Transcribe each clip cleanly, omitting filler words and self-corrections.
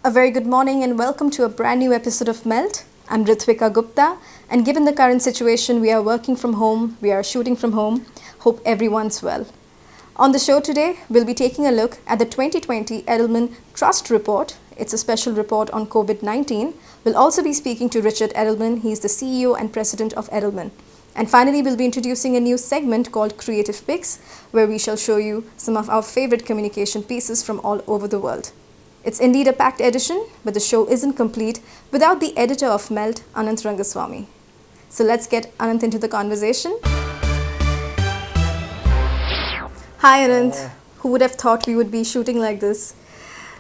A very good morning and welcome to a brand new episode of Melt. I'm Ritvika Gupta, and given the current situation, we are working from home, we are shooting from home. Hope everyone's well. On the show today, we'll be taking a look at the 2020 Edelman Trust Report. It's a special report on COVID-19. We'll also be speaking to Richard Edelman. He's the CEO and president of Edelman. And finally, we'll be introducing a new segment called Creative Picks, where we shall show you some of our favorite communication pieces from all over the world. It's indeed a packed edition, but the show isn't complete without the editor of Melt, Anant Rangaswamy. So let's get Anant into the conversation. Hi Anant, who would have thought we would be shooting like this?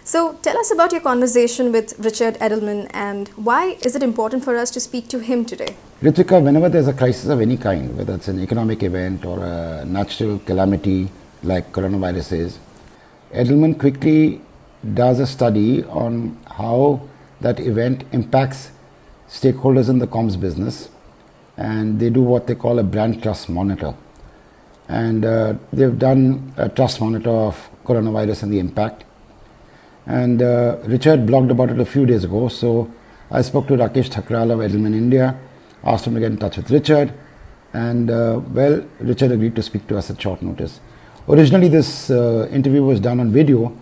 So tell us about your conversation with Richard Edelman and why is it important for us to speak to him today? Ritika, whenever there's a crisis of any kind, whether it's an economic event or a natural calamity like coronavirus is, Edelman quickly does a study on how that event impacts stakeholders in the comms business, and they do what they call a brand trust monitor. And they've done a trust monitor of coronavirus and the impact. And Richard blogged about it a few days ago, so I spoke to Rakesh Thakral of Edelman India, asked him to get in touch with Richard, and Richard agreed to speak to us at short notice. Originally this interview was done on video,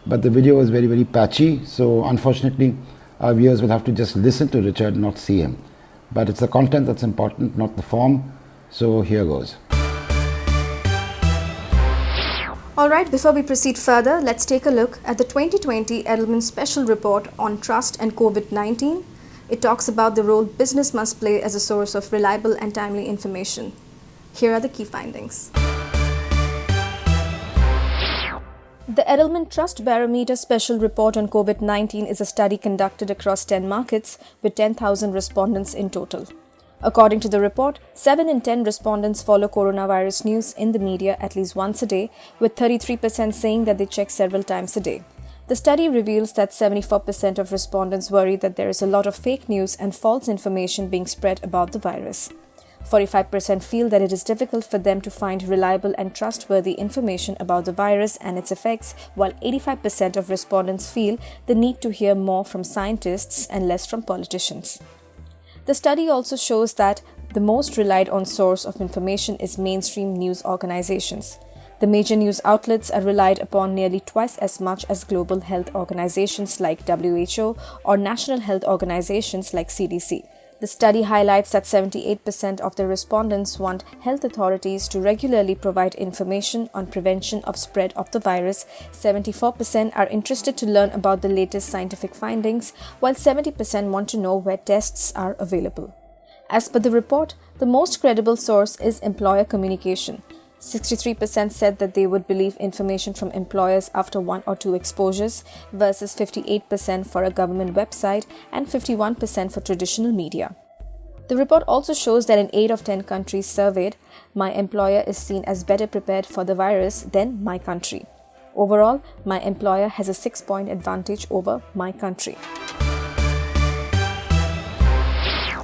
but the video was very, very patchy, so unfortunately our viewers will have to just listen to Richard, not see him. But it's the content that's important, not the form, so here goes. Alright, before we proceed further, let's take a look at the 2020 Edelman Special Report on Trust and COVID-19. It talks about the role business must play as a source of reliable and timely information. Here are the key findings. The Edelman Trust Barometer Special Report on COVID-19 is a study conducted across 10 markets with 10,000 respondents in total. According to the report, 7 in 10 respondents follow coronavirus news in the media at least once a day, with 33% saying that they check several times a day. The study reveals that 74% of respondents worry that there is a lot of fake news and false information being spread about the virus. 45% feel that it is difficult for them to find reliable and trustworthy information about the virus and its effects, while 85% of respondents feel the need to hear more from scientists and less from politicians. The study also shows that the most relied on source of information is mainstream news organizations. The major news outlets are relied upon nearly twice as much as global health organizations like WHO or national health organizations like CDC. The study highlights that 78% of the respondents want health authorities to regularly provide information on prevention of spread of the virus. 74% are interested to learn about the latest scientific findings, while 70% want to know where tests are available. As per the report, the most credible source is employer communication. 63% said that they would believe information from employers after 1 or 2 exposures versus 58% for a government website and 51% for traditional media. The report also shows that in 8 of 10 countries surveyed, my employer is seen as better prepared for the virus than my country. Overall, my employer has a 6-point advantage over my country.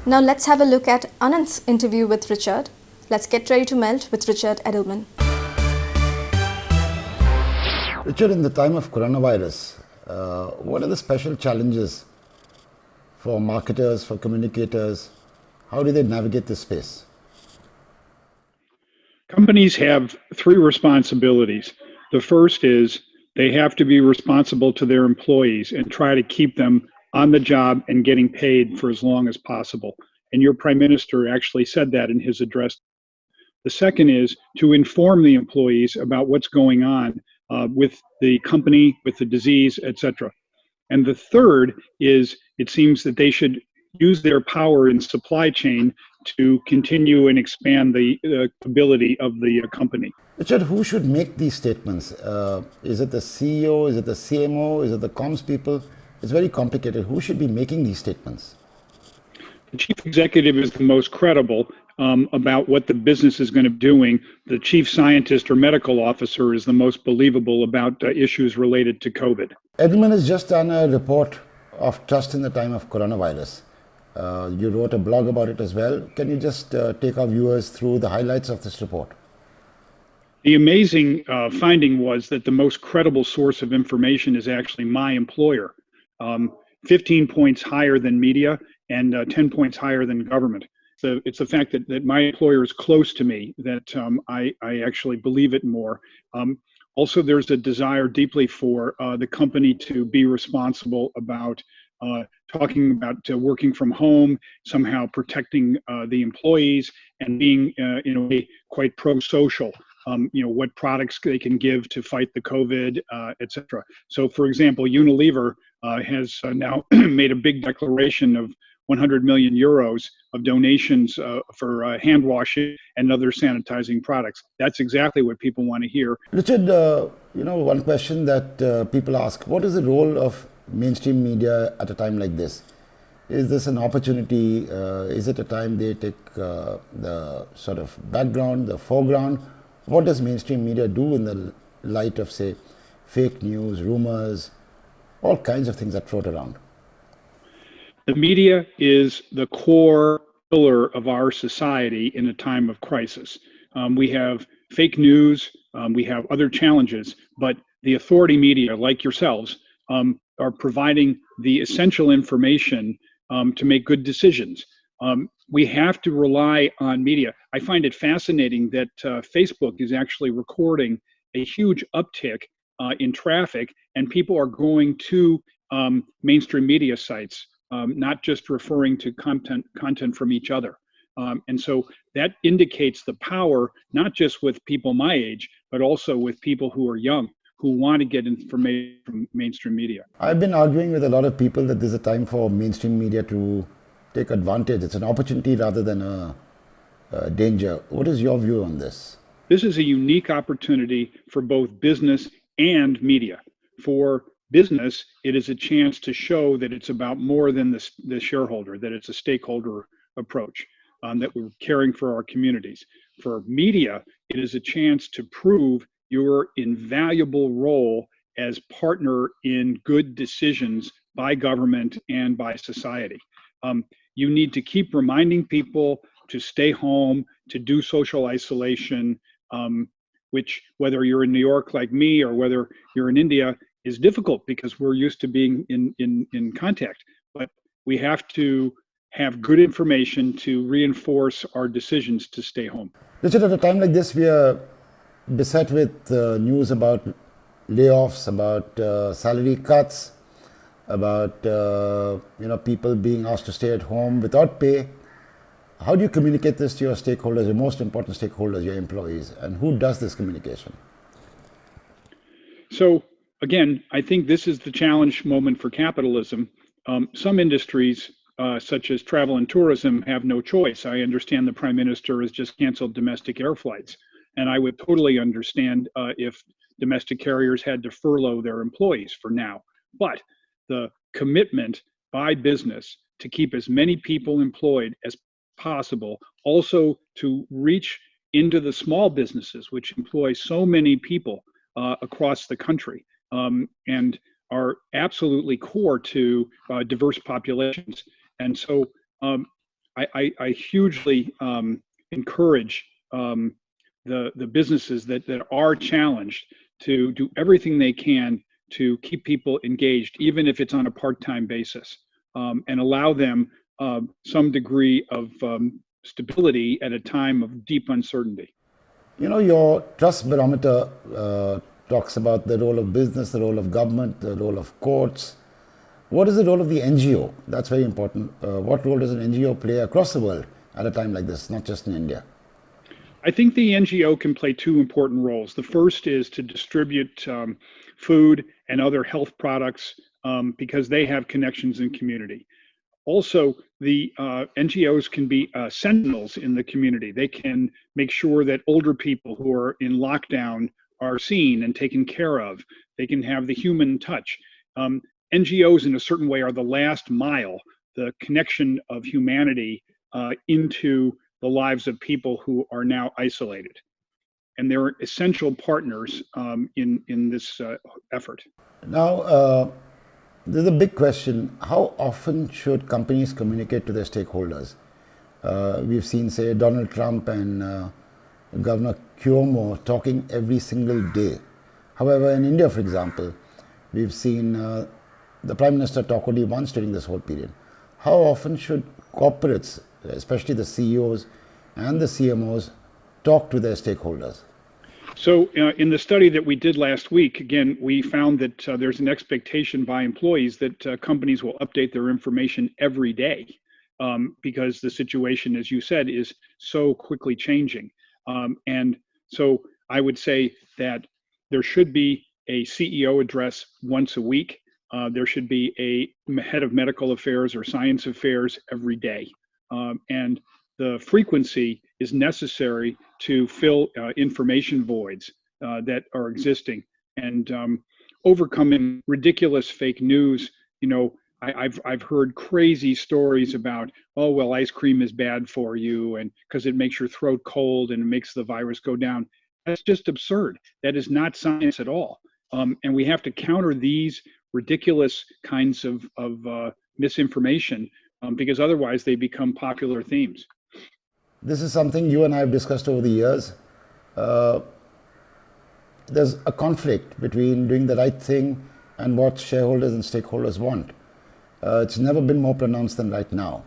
Now let's have a look at Anant's interview with Richard. Let's get ready to melt with Richard Edelman. Richard, in the time of coronavirus, what are the special challenges for marketers, for communicators? How do they navigate this space? Companies have 3 responsibilities. The first is they have to be responsible to their employees and try to keep them on the job and getting paid for as long as possible. And your Prime Minister actually said that in his address. The second is to inform the employees about what's going on with the company, with the disease, etc. And the third is it seems that they should use their power in supply chain to continue and expand the ability of the company. Richard, who should make these statements? Is it the CEO? Is it the CMO? Is it the comms people? It's very complicated. Who should be making these statements? The chief executive is the most credible about what the business is going to be doing. The chief scientist or medical officer is the most believable about issues related to COVID. Edelman has just done a report of trust in the time of coronavirus. You wrote a blog about it as well. Can you just take our viewers through the highlights of this report? The amazing finding was that the most credible source of information is actually my employer. um, 15 points higher than media and 10 points higher than government. So it's the fact that my employer is close to me that I actually believe it more. Also, there's a desire deeply for the company to be responsible about talking about working from home, somehow protecting the employees, and being in a way quite pro-social. What products they can give to fight the COVID, et cetera. So, for example, Unilever has now made a big declaration of 100 million euros of donations for hand washing and other sanitizing products. That's exactly what people want to hear. Richard, one question that people ask, what is the role of mainstream media at a time like this? Is this an opportunity? Is it a time they take the sort of background, the foreground? What does mainstream media do in the light of, say, fake news, rumors, all kinds of things that float around? The media is the core pillar of our society in a time of crisis. We have fake news, we have other challenges, but the authority media, like yourselves, are providing the essential information to make good decisions. We have to rely on media. I find it fascinating that Facebook is actually recording a huge uptick in traffic, and people are going to mainstream media sites, not just referring to content from each other. And so that indicates the power, not just with people my age, but also with people who are young, who want to get information from mainstream media. I've been arguing with a lot of people that there's a time for mainstream media to take advantage. It's an opportunity rather than a danger. What is your view on this? This is a unique opportunity for both business and media. For business, it is a chance to show that it's about more than the shareholder, that it's a stakeholder approach, that we're caring for our communities. For media, it is a chance to prove your invaluable role as partner in good decisions by government and by society. You need to keep reminding people to stay home, to do social isolation, which, whether you're in New York like me or whether you're in India, is difficult because we're used to being in contact. But we have to have good information to reinforce our decisions to stay home. Richard, at a time like this, we are beset with news about layoffs, about salary cuts, about people being asked to stay at home without pay. How do you communicate this to your stakeholders, your most important stakeholders, your employees, and who does this communication? So again, I think this is the challenge moment for capitalism. Some industries, such as travel and tourism, have no choice. I understand the Prime Minister has just canceled domestic air flights, and I would totally understand if domestic carriers had to furlough their employees for now. But the commitment by business to keep as many people employed as possible, also to reach into the small businesses, which employ so many people across the country, and are absolutely core to diverse populations. And so I hugely encourage the businesses that are challenged to do everything they can to keep people engaged, even if it's on a part-time basis, and allow them some degree of stability at a time of deep uncertainty. Your trust barometer talks about the role of business, the role of government, the role of courts. What is the role of the NGO? That's very important. What role does an NGO play across the world at a time like this, not just in India? I think the NGO can play two important roles. The first is to distribute food and other health products because they have connections in community. Also, the NGOs can be sentinels in the community. They can make sure that older people who are in lockdown are seen and taken care of. They can have the human touch. NGOs, in a certain way, are the last mile, the connection of humanity into the lives of people who are now isolated. And they're essential partners in this effort. Now, there's a big question. How often should companies communicate to their stakeholders? We've seen, say, Donald Trump and Governor Cuomo talking every single day. However, in India, for example, we've seen the Prime Minister talked only once during this whole period. How often should corporates, especially the CEOs and the CMOs, talk to their stakeholders? So in the study that we did last week, again, we found that there's an expectation by employees that companies will update their information every day because the situation, as you said, is so quickly changing. And so I would say that there should be a CEO address once a week. There should be a head of medical affairs or science affairs every day. And the frequency is necessary to fill information voids that are existing and overcoming ridiculous fake news. You know, I've heard crazy stories about, oh, well, ice cream is bad for you and because it makes your throat cold and it makes the virus go down. That's just absurd. That is not science at all. And we have to counter these ridiculous kinds of misinformation because otherwise they become popular themes. This is something you and I have discussed over the years. There's a conflict between doing the right thing and what shareholders and stakeholders want. It's never been more pronounced than right now.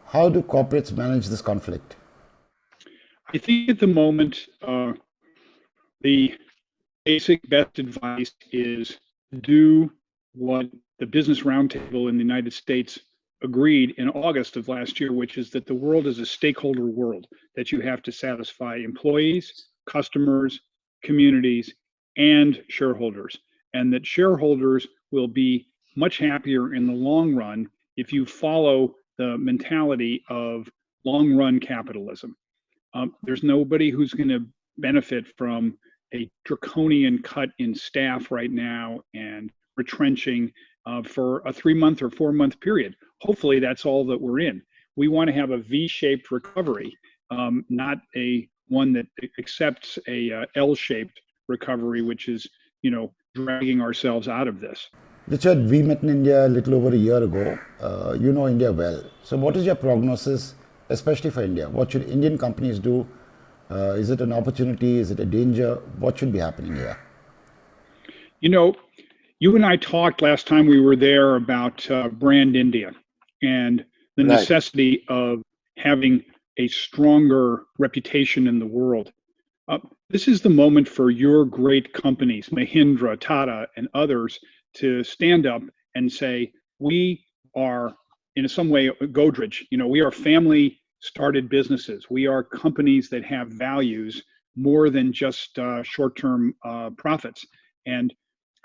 How do corporates manage this conflict? I think at the moment, the basic best advice is do what the Business Roundtable in the United States agreed in August of last year, which is that the world is a stakeholder world, that you have to satisfy employees, customers, communities, and shareholders, and that shareholders will be much happier in the long run if you follow the mentality of long run capitalism. There's nobody who's going to benefit from a draconian cut in staff right now and retrenching for a 3-month or 4-month period. Hopefully that's all that we're in. We want to have a V-shaped recovery, not a one that accepts a L-shaped recovery, which is, you know, dragging ourselves out of this. Richard, we met in India a little over a year ago. You know India well. So what is your prognosis, especially for India? What should Indian companies do? Is it an opportunity? Is it a danger? What should be happening here? You know, you and I talked last time we were there about brand India and the necessity of having a stronger reputation in the world. This is the moment for your great companies, Mahindra, Tata, and others, to stand up and say, we are, in some way, Godrej. You know, we are family started businesses. We are companies that have values more than just short-term profits. And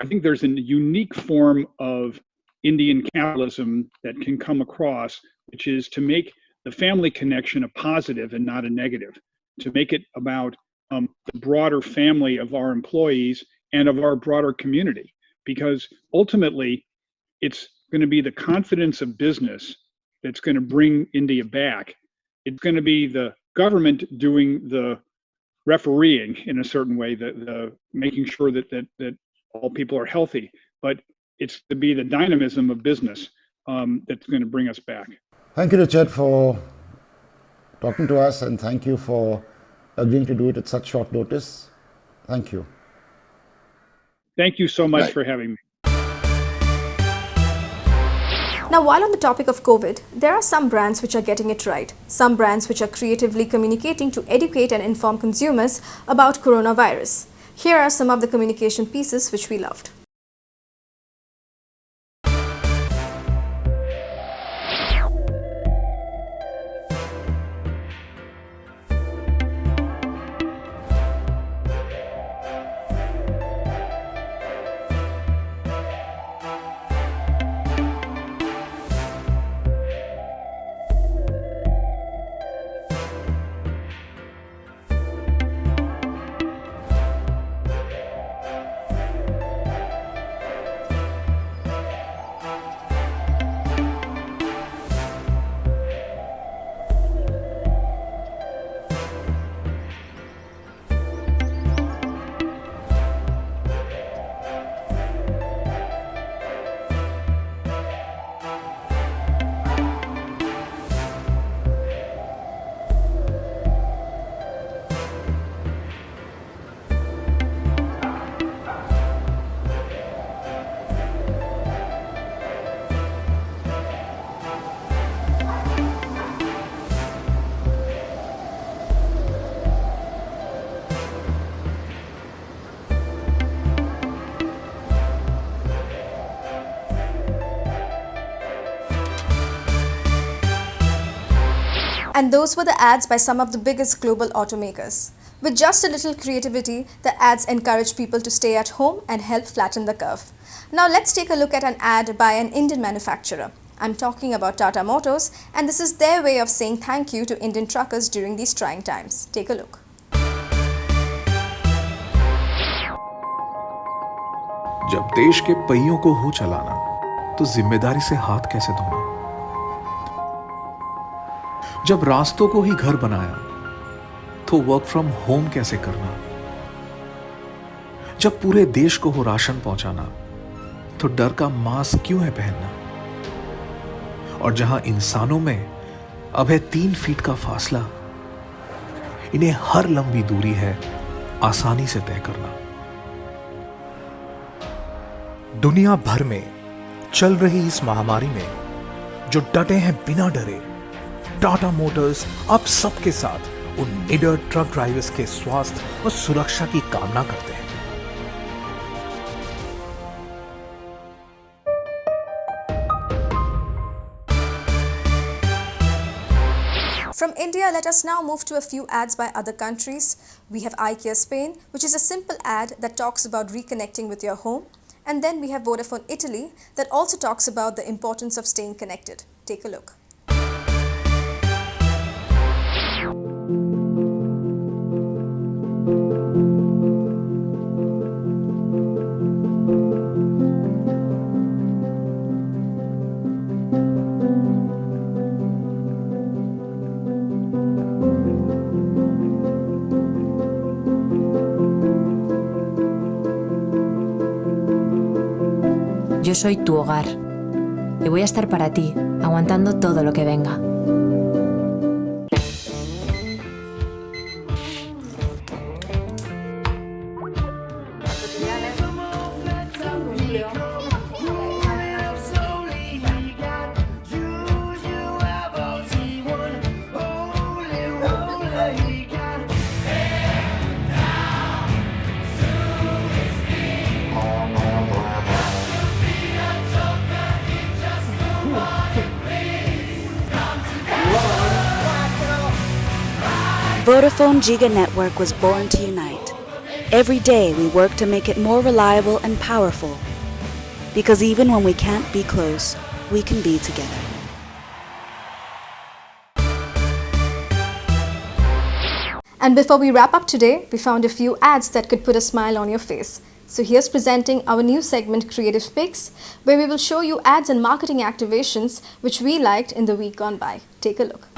I think there's a unique form of Indian capitalism that can come across, which is to make the family connection a positive and not a negative, to make it about the broader family of our employees and of our broader community. Because ultimately, it's going to be the confidence of business that's going to bring India back. It's going to be the government doing the refereeing in a certain way, the making sure that all people are healthy. But it's to be the dynamism of business that's going to bring us back. Thank you, Richard, for talking to us, and thank you for agreeing to do it at such short notice. Thank you. Thank you so much for having me. Now, while on the topic of COVID, there are some brands which are getting it right. Some brands which are creatively communicating to educate and inform consumers about coronavirus. Here are some of the communication pieces which we loved. And those were the ads by some of the biggest global automakers. With just a little creativity, the ads encourage people to stay at home and help flatten the curve. Now let's take a look at an ad by an Indian manufacturer. I'm talking about Tata Motors, and this is their way of saying thank you to Indian truckers during these trying times. Take a look. जब देश के पहियों को हो चलाना, तो जिम्मेदारी से हाथ कैसे धोना? जब रास्तों को ही घर बनाया, तो वर्क फ्रॉम होम कैसे करना? जब पूरे देश को हो राशन पहुंचाना, तो डर का मास्क क्यों है पहनना? और जहां इंसानों में अब है 3 फीट का फासला, इन्हें हर लंबी दूरी है आसानी से तय करना। दुनिया भर में चल रही इस महामारी में जो डटे हैं बिना डरे, टाटा मोटर्स अब सबके साथ उन निडर ट्रक ड्राइवर्स के स्वास्थ्य और सुरक्षा की कामना करते हैं। From India, let us now move to a few ads by other countries. We have IKEA Spain, which is a simple ad that talks about reconnecting with your home. And then we have Vodafone Italy that also talks about the importance of staying connected. Take a look. Yo soy tu hogar y voy a estar para ti, aguantando todo lo que venga. Vodafone Giga Network was born to unite. Every day we work to make it more reliable and powerful. Because even when we can't be close, we can be together. And before we wrap up today, we found a few ads that could put a smile on your face. So here's presenting our new segment Creative Picks, where we will show you ads and marketing activations which we liked in the week gone by. Take a look.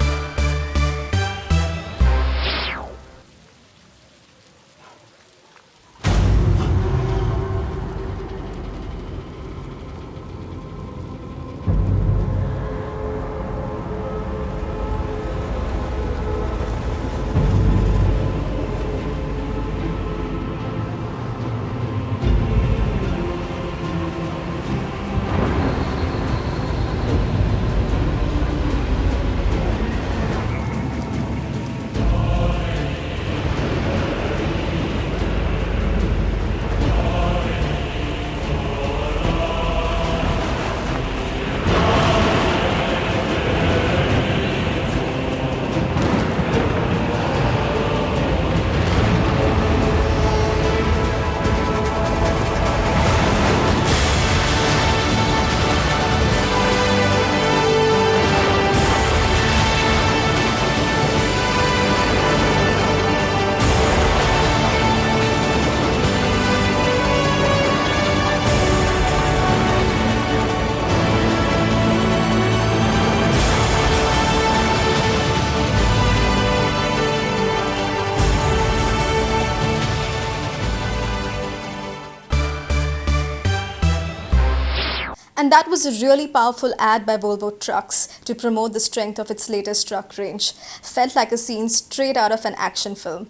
And that was a really powerful ad by Volvo Trucks to promote the strength of its latest truck range. Felt like a scene straight out of an action film.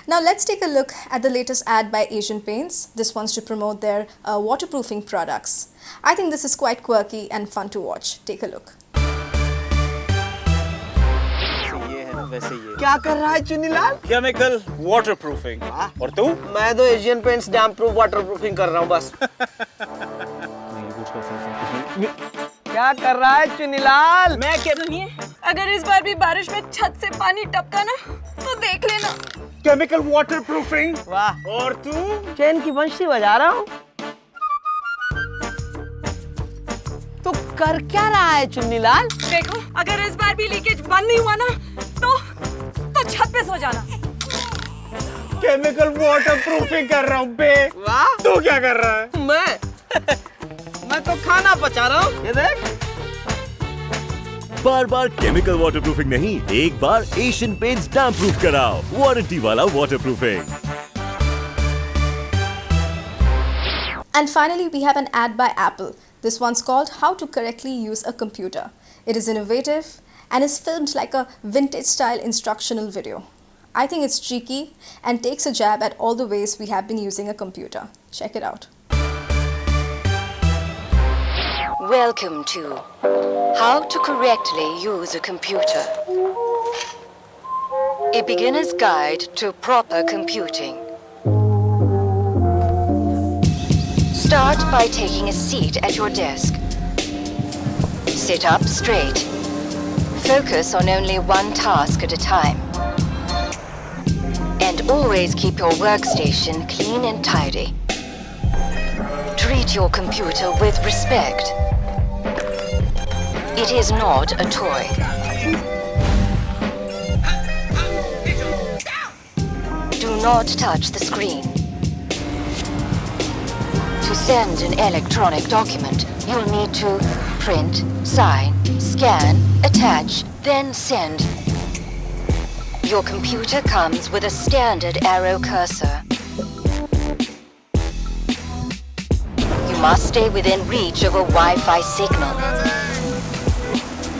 Now let's take a look at the latest ad by Asian Paints. This one's to promote their waterproofing products. I think this is quite quirky and fun to watch. Take a look. क्या कर रहा है Chunilal? Chemical waterproofing. और तू? मैं तो Asian paints dam proof waterproofing कर रहा हूँ बस। क्या कर रहा है चुनीलाल? मैं क्या नहीं है? अगर इस बार भी बारिश में छत से पानी टपका ना तो देख लेना। Chemical waterproofing. वाह। और तू? चैन की बंशी बजा रहा हूँ। तो कर क्या रहा है चुन्नीलाल? देखो, अगर इस बार भी लीकेज बंद नहीं हुआ ना तो छत पे सो जाना। केमिकल वाटरप्रूफिंग कर रहा हूँ बे। वाह। तू क्या कर रहा है? मैं तो खाना पचा रहा हूँ। ये देख। बार बार केमिकल वाटरप्रूफिंग नहीं, एक बार एशियन पेंट्स डैम्प प्रूफ कराओ, वारंटी वाला waterproofing. And finally, we have an ad by Apple. This one's called How to Correctly Use a Computer. It is innovative and is filmed like a vintage-style instructional video. I think it's cheeky and takes a jab at all the ways we have been using a computer. Check it out. Welcome to How to Correctly Use a Computer. A beginner's guide to proper computing. Start by taking a seat at your desk. Sit up straight. Focus on only one task at a time. And always keep your workstation clean and tidy. Treat your computer with respect. It is not a toy. Do not touch the screen. To send an electronic document, you'll need to print, sign, scan, attach, then send. Your computer comes with a standard arrow cursor. You must stay within reach of a Wi-Fi signal.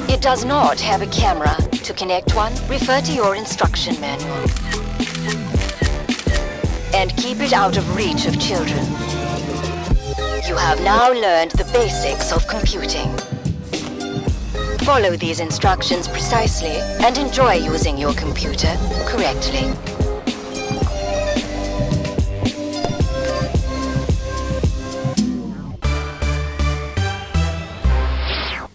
It does not have a camera. To connect one, refer to your instruction manual. And keep it out of reach of children. You have now learned the basics of computing. Follow these instructions precisely and enjoy using your computer correctly.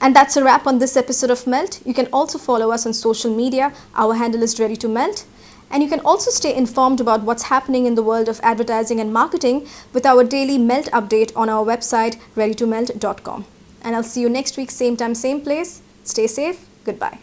And that's a wrap on this episode of Melt. You can also follow us on social media. Our handle is Ready to Melt. And you can also stay informed about what's happening in the world of advertising and marketing with our daily Melt update on our website, readytomelt.com. And I'll see you next week, same time, same place. Stay safe. Goodbye.